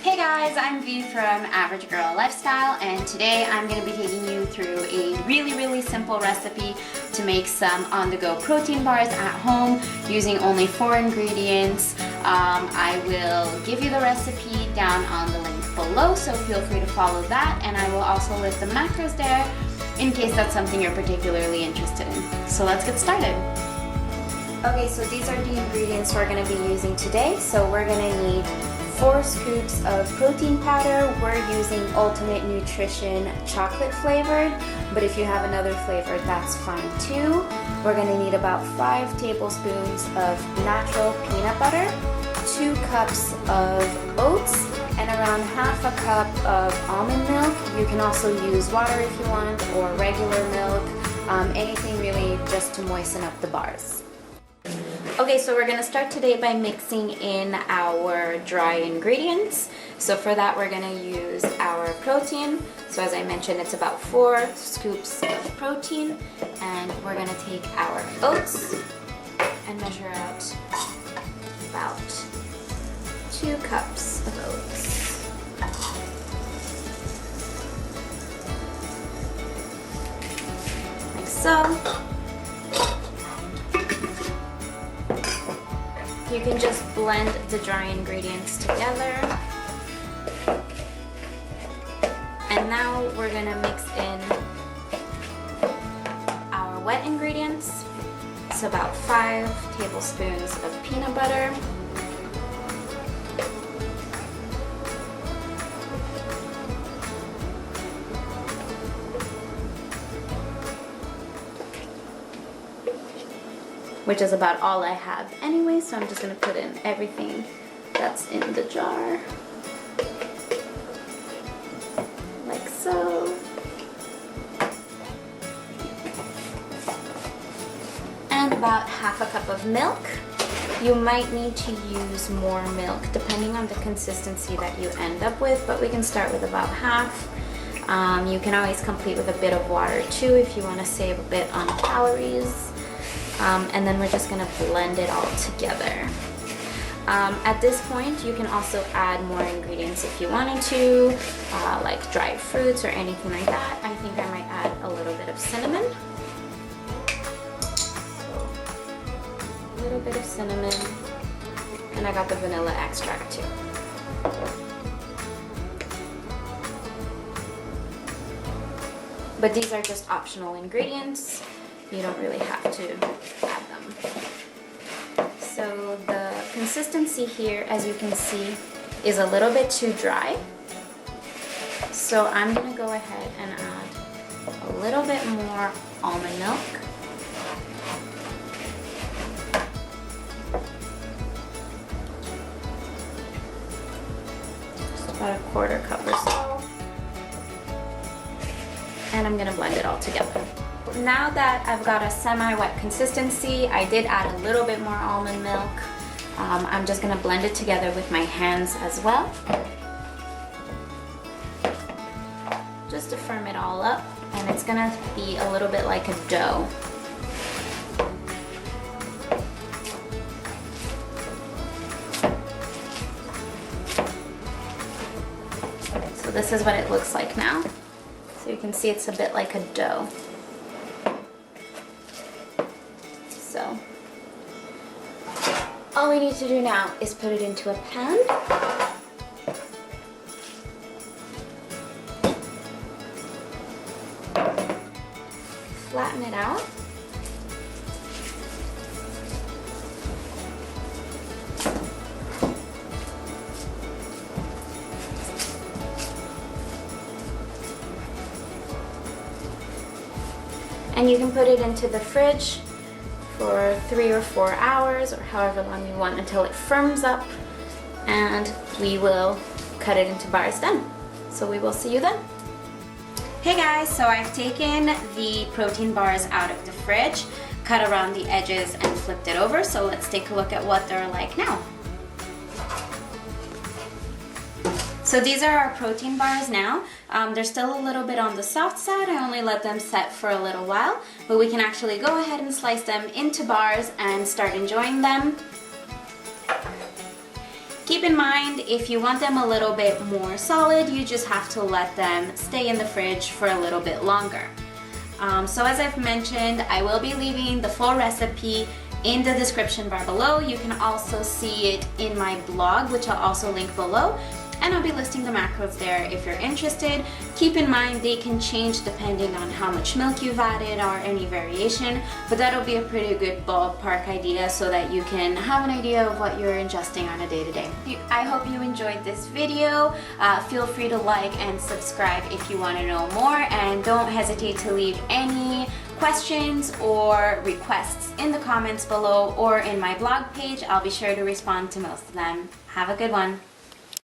Hey guys, I'm V from Average Girl Lifestyle, and today I'm going to be taking you through a really simple recipe to make some on-the-go protein bars at home using only 4 ingredients. I will give you the recipe down on the link below, so feel free to follow that, and I will also list the macros there in case that's something you're particularly interested in. So let's get started. Okay, so these are the ingredients we're going to be using today. So we're going to need 4 scoops of protein powder. We're using Ultimate Nutrition chocolate flavored, but if you have another flavor, that's fine too. We're going to need about 5 tablespoons of natural peanut butter, 2 cups of oats, and around half a cup of almond milk. You can also use water if you want, or regular milk, anything really just to moisten up the bars. Okay, so we're going to start today by mixing in our dry ingredients. So for that we're going to use our protein. So as I mentioned, it's about 4 scoops of protein, and we're going to take our oats and measure out about 2 cups of oats. Like so. You can just blend the dry ingredients together. And now we're going to mix in our wet ingredients. So about 5 tablespoons of peanut butter. Which is about all I have anyway, so I'm just going to put in everything that's in the jar. Like so. And about half a cup of milk. You might need to use more milk depending on the consistency that you end up with, but we can start with about half. You can always complete with a bit of water too if you want to save a bit on calories. And then we're just going to blend it all together. At this point, you can also add more ingredients if you wanted to, like dried fruits or anything like that. I think I might add a little bit of cinnamon. So, a little bit of cinnamon, and I got the vanilla extract too. But these are just optional ingredients. You don't really have to add them. So the consistency here, as you can see, is a little bit too dry. So I'm going to go ahead and add a little bit more almond milk. Just about a 1/4 cup or so. And I'm going to blend it all together. Now that I've got a semi-wet consistency, I did add a little bit more almond milk. I'm just going to blend it together with my hands as well, just to firm it all up, and it's going to be a little bit like a dough. So this is what it looks like now. So you can see it's a bit like a dough. So all we need to do now is put it into a pan. Flatten it out. And you can put it into the fridge for 3 or 4 hours, or however long you want, until it firms up, and we will cut it into bars then. So we will see you then. Hey guys, so I've taken the protein bars out of the fridge, cut around the edges, and flipped it over. So let's take a look at what they're like now. So these are our protein bars now. They're still a little bit on the soft side. I only let them set for a little while, but we can actually go ahead and slice them into bars and start enjoying them. Keep in mind, if you want them a little bit more solid, you just have to let them stay in the fridge for a little bit longer. So as I've mentioned, I will be leaving the full recipe in the description bar below. You can also see it in my blog, which I'll also link below. And I'll be listing the macros there if you're interested. Keep in mind they can change depending on how much milk you've added or any variation, but that'll be a pretty good ballpark idea so that you can have an idea of what you're ingesting on a day-to-day. I hope you enjoyed this video. Feel free to like and subscribe if you want to know more, and don't hesitate to leave any questions or requests in the comments below or in my blog page. I'll be sure to respond to most of them. Have a good one.